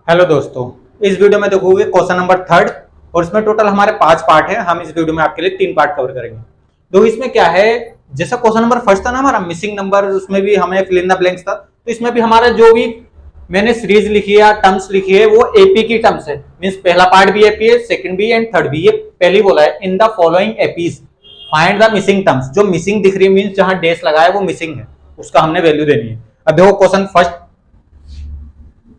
Hello दोस्तों, इस video में देखोगे क्वेश्चन नंबर थर्ड और इसमें टोटल हमारे 5 पार्ट है। हम इस वीडियो में आपके लिए 3 पार्ट कवर करेंगे। तो इसमें क्या है, जैसा क्वेश्चन नंबर फर्स्ट था ना हमारा मिसिंग नंबर, उसमें भी हमें फिल इन द ब्लैंक्स था। तो इसमें भी हमारा जो भी मैंने सीरीज लिखी है, टर्म्स लिखी है, वो एपी की टर्म्स है। मींस पहला पार्ट भी एपी है, सेकंड भी एंड थर्ड भी। ये पहली बोला है in the following APs find the missing terms. जो मिसिंग दिख रही है मींस जहां डैश लगा है वो मिसिंग है, उसका हमने वैल्यू देनी है। अब देखो क्वेश्चन फर्स्ट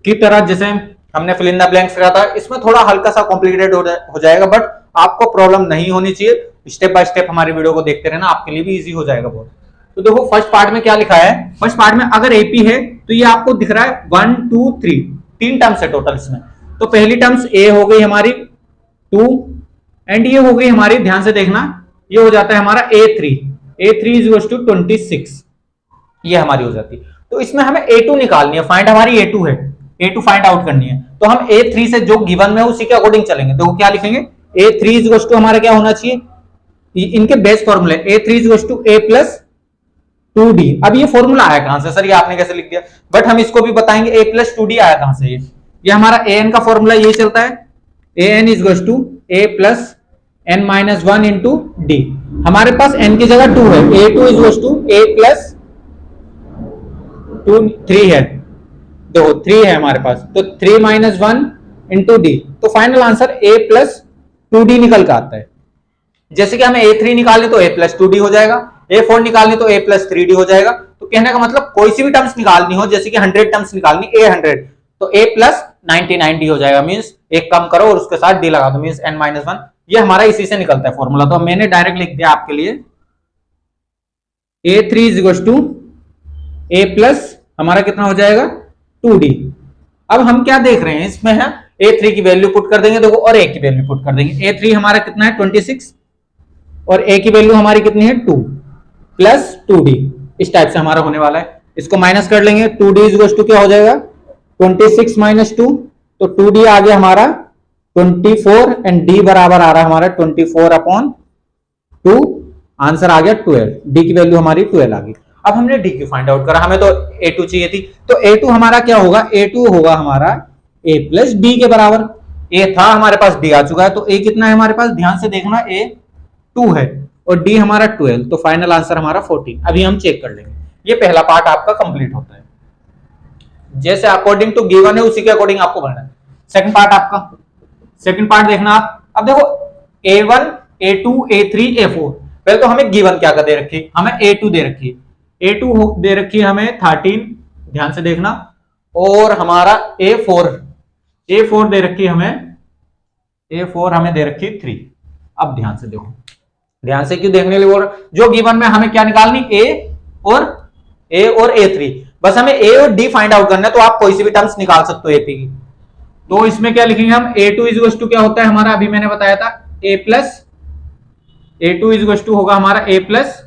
की तरह जैसे हमने फिल इन द ब्लैंक्स करा था, इसमें थोड़ा हल्का सा कॉम्प्लिकेटेड हो जाएगा, बट आपको प्रॉब्लम नहीं होनी चाहिए। स्टेप बाय स्टेप हमारी वीडियो को देखते रहना, आपके लिए भी इजी हो जाएगा बहुत। तो देखो फर्स्ट पार्ट में क्या लिखा है। फर्स्ट पार्ट में अगर एपी है तो ये आपको दिख रहा है 1 2 3 तीन टर्म्स है टोटल इसमें। तो पहली टर्म्स ए हो गई हमारी 2 एंड ये हो गई हमारी, ध्यान से देखना, ये हो जाता है हमारा A3 इज इक्वल टू 26, ये हमारी हो जाती है। तो इसमें हमें A2 निकालनी है, फाइंड हमारी A2 है, A2 फाइंड आउट करनी है। तो हम A3 से जो गिवन में उसी के अकॉर्डिंग चलेंगे। तो क्या लिखेंगे, A3 इज इक्वल टू हमारा क्या होना चाहिए, इनके बेस फॉर्मूले A3 is equal to A plus 2D। अब ये फॉर्मूला आया कहां से, सर ये आपने कैसे लिख दिया, बट हम इसको भी बताएंगे A प्लस 2D आया कहां से। ये हमारा AN का फॉर्मूला यही चलता है, AN is equal to A plus N minus 1 into D। हमारे पास N की जगह 2 है, A2 is equal to A plus 3 है, देखो 3 है हमारे पास, तो 3 माइनस 1 इंटू डी। तो final answer A plus 2D निकल कर आता है। जैसे कि हमें A3 निकालने तो A प्लस 2D हो जाएगा, A4 निकालने तो A प्लस 3D हो जाएगा। तो कहने का मतलब कोई सी भी टर्म्स निकालनी हो, जैसे कि 100 टर्म्स निकालनी A100 तो A प्लस 99D हो जाएगा। मींस एक कम करो और उसके साथ D लगा दो, मींस N माइनस 1। ये हमारा इसी से निकलता है फॉर्मूला। तो मैंने डायरेक्ट लिख दिया आपके लिए A3 is equal to A plus हमारा कितना हो जाएगा 2D। अब हम क्या देख रहे हैं, इसमें है A3 की वैल्यू पुट कर देंगे देखो, और A की वैल्यू पुट कर देंगे। A3 हमारा कितना है 26 और A की वैल्यू हमारी कितनी है 2 प्लस 2D। इस टाइप से हमारा होने वाला है। इसको माइनस कर लेंगे, 2D इज इक्वल टू क्या हो जाएगा 26 माइनस 2, तो 2D आ गया हमारा 24 एंड D बराबर आ रहा है हमारा 24 अपॉन 2। आंसर आ गया 12, D की वैल्यू हमारी 12 आ गई। अब हमने D की फाइंड आउट करा, हमें तो A2 चाहिए थी। तो A2 हमारा क्या होगा, A2 होगा हमारा A प्लस D के बराबर। A था हमारे पास, D आ चुका है, तो A कितना है हमारे पास, ध्यान से देखना, A 2 है और D हमारा 12, तो फाइनल आंसर हमारा 14। अभी हम चेक कर लेंगे। ये पहला पार्ट आपका कंप्लीट होता है, जैसे अकॉर्डिंग टू गिवन है उसी के अकॉर्डिंग आपको बनना है। सेकंड पार्ट आपका, सेकंड पार्ट देखना आप। अब देखो A1 A2 A3 A4, पहले तो हमें गिवन क्या दे रखी, हमें A2 दे रखी, A2 दे रखी हमें 13, ध्यान से देखना, और हमारा A4 दे रखी हमें, A4 हमें दे रखी 3। अब ध्यान से देखो, ध्यान से क्यों देखने लिए, और जो गिवन में हमें क्या निकालनी, A और A3, बस हमें A और D फाइंड आउट करना है। तो आप कोई सी भी टर्म्स निकाल सकते हो AP की। तो इसमें क्या लिखेंगे हम, A2 इज इक्वल टू क्या होता है हमारा, अभी मैंने बताया था A2 इज इक्वल टू होगा हमारा A प्लस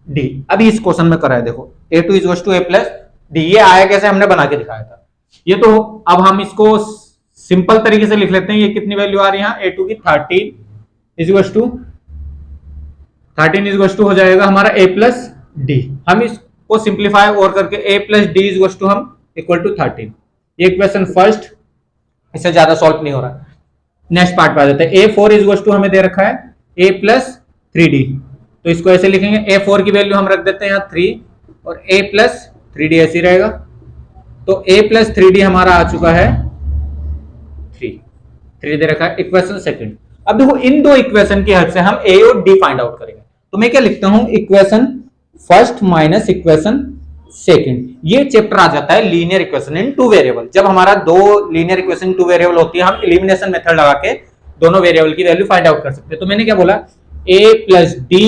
D। अभी इस क्वेश्चन में करा है देखो, A2 is equal to A plus D। ये आया कैसे, हमने बना के दिखाया था ये। तो अब हम इसको सिंपल तरीके से लिख लेते हैं। ये कितनी वैल्यू आ रही है A2 की, 13 इज इक्वल टू हो जाएगा हमारा A प्लस D। हम इसको सिंप्लीफाई और करके A plus D is equal to हम इक्वल टू 13। ये क्वेश्चन फर्स्ट, इससे ज्यादा सॉल्व नहीं हो रहा। नेक्स्ट पार्ट पे आ जाते हैं। A4 इज इक्वल टू हमें दे रखा है A प्लस 3D, तो इसको ऐसे लिखेंगे, A4 की वैल्यू हम रख देते हैं यहाँ 3 और A प्लस 3D ऐसे रहेगा। तो A प्लस 3D हमारा आ चुका है 3 दे रखा है। Equation second. अब देखो इन दो इक्वेशन की हेल्प से हम A और D फाइंड आउट करेंगे। तो मैं क्या लिखता हूं, equation first minus equation second. ये चैप्टर आ जाता है लीनियर इक्वेशन इन 2 वेरिएबल। जब हमारा दो लीनियर इक्वेशन 2 वेरिएबल होती है, हम एलिमिनेशन मेथड लगा के दोनों वेरिएबल की वैल्यू फाइंड आउट कर सकते हैं। तो मैंने क्या बोला, A plus D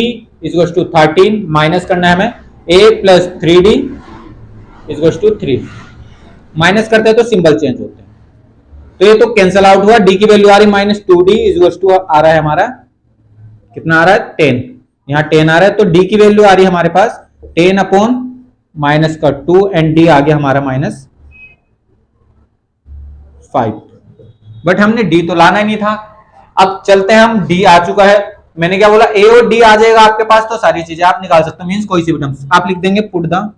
is equal to 13, minus करना है हमें A plus 3D is equal to 3। Minus करते हैं तो सिंबल चेंज होते हैं, तो ये तो कैंसिल आउट हुआ। D की वैल्यू आ रही minus 2D is equal to आ रहा है हमारा कितना आ रहा है 10, यहाँ 10 आ रहा है। तो D की वैल्यू आ रही है हमारे पास 10 अपॉन माइनस का 2 एंड D आ गया हमारा माइनस 5। बट हमने D तो लाना ही नहीं था। अब चलते हैं हम, D आ चुका है, मैंने क्या बोला A और D आ जाएगा आपके पास, तो सारी चीजें आप निकाल सकते हो। मींस कोई सी भी टर्म्स आप लिख देंगे, पुट द,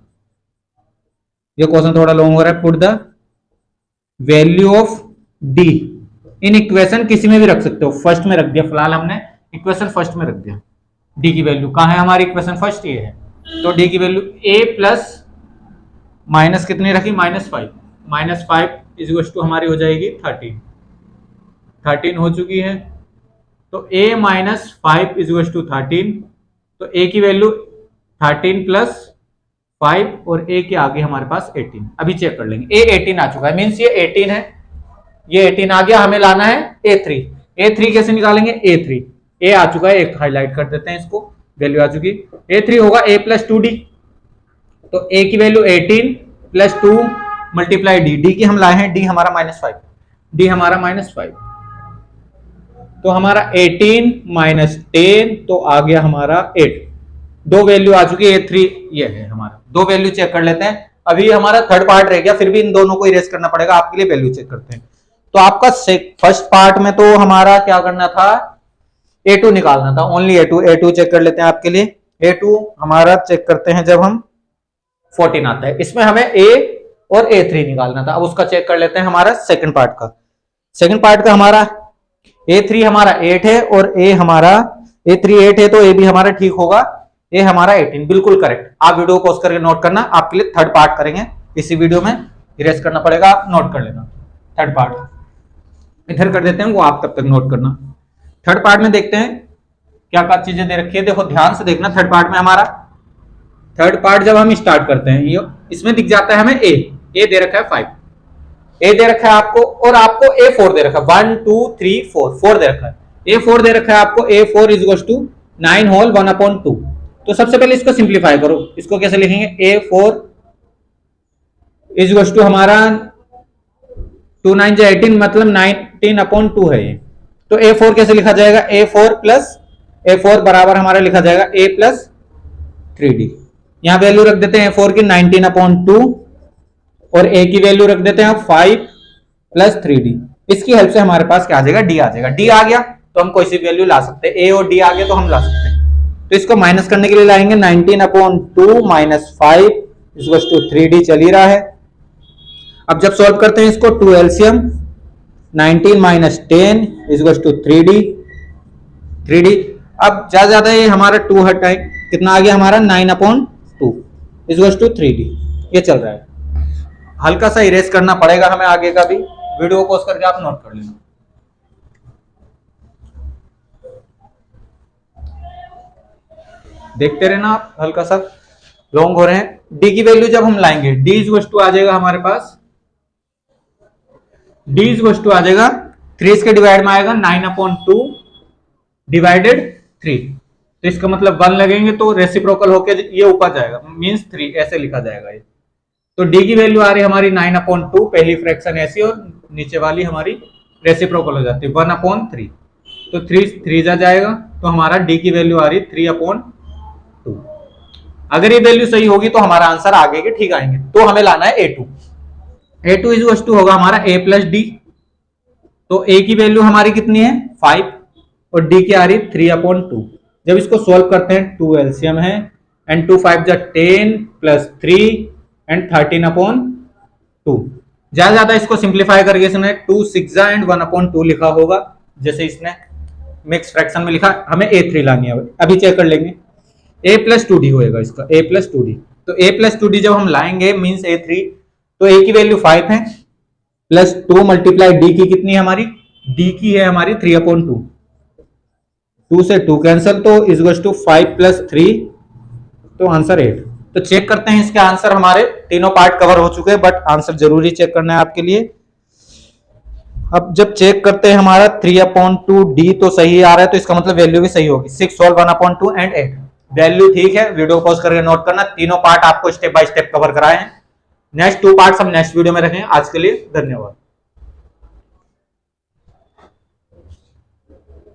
ये क्वेश्चन थोड़ा लॉन्ग हो रहा है, put the value of D. In equation किसी में भी रख सकते हो, फर्स्ट में रख दिया, फिलहाल हमने इक्वेशन फर्स्ट में रख दिया। डी की वैल्यू कहाँ है हमारी, इक्वेशन फर्स्ट ये है, तो डी की वैल्यू ए प्लस माइनस कितनी रखी, -5, -5 इज टू हमारी हो जाएगी 13 हो चुकी है। तो a -5 इज टू 13, तो a की वैल्यू 13 + 5 और a के आगे हमारे पास 18। अभी चेक कर लेंगे, a 18 आ चुका है, मीन्स ये 18 है, ये 18 आ गया, हमें लाना है a3। a3 कैसे निकालेंगे, a3 a आ चुका है, एक हाईलाइट कर देते हैं इसको, वैल्यू आ चुकी, a3 होगा a + 2d, तो a की वैल्यू 18 + 2 मल्टीप्लाई d की हम लाए हैं, d हमारा -5, d हमारा -5, तो हमारा 18 - 10 तो आ गया हमारा 8। दो वैल्यू आ चुकी है, a3 ये है हमारा, दो वैल्यू चेक कर लेते हैं। अभी हमारा थर्ड पार्ट रह गया, फिर भी इन दोनों को इरेज करना पड़ेगा, आपके लिए वैल्यू चेक करते हैं। तो आपका फर्स्ट पार्ट में तो हमारा क्या करना था, a2 निकालना था, ओनली a2 चेक कर लेते हैं आपके लिए। a2 हमारा चेक करते हैं जब हम 14 आता है, इसमें हमें a और a3 निकालना था। अब उसका चेक कर लेते हैं हमारा सेकंड पार्ट का। सेकंड पार्ट का हमारा a3 हमारा 8 है और a3 8 है, तो a भी हमारा ठीक होगा, a हमारा 18, बिल्कुल करेक्ट। आप वीडियो को पॉज करके नोट करना, आपके लिए थर्ड पार्ट करेंगे इसी वीडियो में, इरेज करना पड़ेगा, आप नोट कर लेना। थर्ड पार्ट इधर कर देते हैं, वो आप तब तक नोट करना। थर्ड पार्ट में देखते हैं क्या क्या चीजें दे रखी है, देखो ध्यान से देखना। थर्ड पार्ट में हमारा, थर्ड पार्ट जब हम स्टार्ट करते हैं, ये इसमें दिख जाता है हमें a दे रखा है 5, a दे रखा है आपको, और आपको a4 दे रखा है, 1 2 3 4 दे रखा है, a4 दे रखा है आपको, a4 = 9 होल 1/2। तो सबसे पहले इसको सिंप्लीफाई करो, इसको कैसे लिखेंगे, a4 = हमारा 2 9 18, मतलब 19/2 है ये। तो a4 कैसे लिखा जाएगा, a4 बराबर हमारा लिखा जाएगा a + 3d। यहां वैल्यू रख देते हैं a4 की 19/2 और a की वैल्यू रख देते हैं 5 + 3d। इसकी हेल्प से हमारे पास क्या आ जाएगा, d आ जाएगा। d आ गया तो हम कोई सी वैल्यू ला सकते हैं, a और d आ गया तो हम ला सकते हैं। तो इसको माइनस करने के लिए लाएंगे, 19/2 - 5 = 3d चल ही रहा है। अब जब सॉल्व करते हैं इसको, 2 एलसीएम, 19 - 10 = 3d। अब ज्यादा ये हमारा 2 हटाए, कितना आ गया हमारा, 9/2 = 3d। ये चल रहा है, हल्का सा इरेज करना पड़ेगा हमें आगे का भी, वीडियो को पॉज करके आप नोट कर लेना। देखते रहना आप, हल्का सा लॉन्ग हो रहे हैं। डी की वैल्यू जब हम लाएंगे, डी = आ जाएगा हमारे पास, डी = आ जाएगा 3 इसके डिवाइड में आएगा, 9/2 / 3। तो इसका मतलब 1 लगेंगे तो रेसिप्रोकल होकर ये ऊपर जाएगा, मींस 3 ऐसे लिखा जाएगा ये। तो डी की वैल्यू आ रही है हमारी 9/2, पहली फ्रैक्शन ऐसी, और नीचे वाली हमारी रेसिप्रोकल हो जाती है 1/3। तो 3 जा जाएगा, तो हमारा डी की वैल्यू आ रही 3/2। अगर ये वैल्यू सही होगी तो हमारा आंसर आगे के ठीक आएंगे। तो हमें लाना है a2 = होगा हमारा a + d। तो a की वैल्यू हमारी कितनी है, 5, और d की आ रही 3/2। जब इसको सॉल्व करते हैं, 2 एलसीएम है, एंड 2 5 = 10 + 3 एंड 13/2। ज्यादा इसको सिंप्लीफाई करके इसने 2 6 एंड 1/2 लिखा होगा, जैसे इसने मिक्स फ्रैक्शन में लिखा। हमें a3 लानी है, अभी चेक कर लेंगे, a + 2d होएगा इसका, a + 2d। तो a + 2d जब हम लाएंगे, मींस a3, तो a की वैल्यू 5 है, प्लस 2 मल्टीप्लाई d की कितनी है हमारी, d की है हमारी 3/2। 2 से 2 कैंसिल, तो = 5 + 3, तो आंसर 8। तो चेक करते हैं इसके आंसर, हमारे तीनों पार्ट कवर हो चुके हैं, बट आंसर जरूरी चेक करना है आपके लिए। अब जब चेक करते हैं हमारा 3/2d तो सही आ रहा है, तो इसका मतलब वैल्यू भी सही होगी, 6 सोल्व 1/2 एंड 8 वैल्यू ठीक है। वीडियो पॉज करके नोट करना, तीनों पार्ट आपको स्टेप बाय स्टेप कवर कराए हैं। नेक्स्ट 2 पार्ट्स हम नेक्स्ट वीडियो में रखेंगे। आज के लिए धन्यवाद।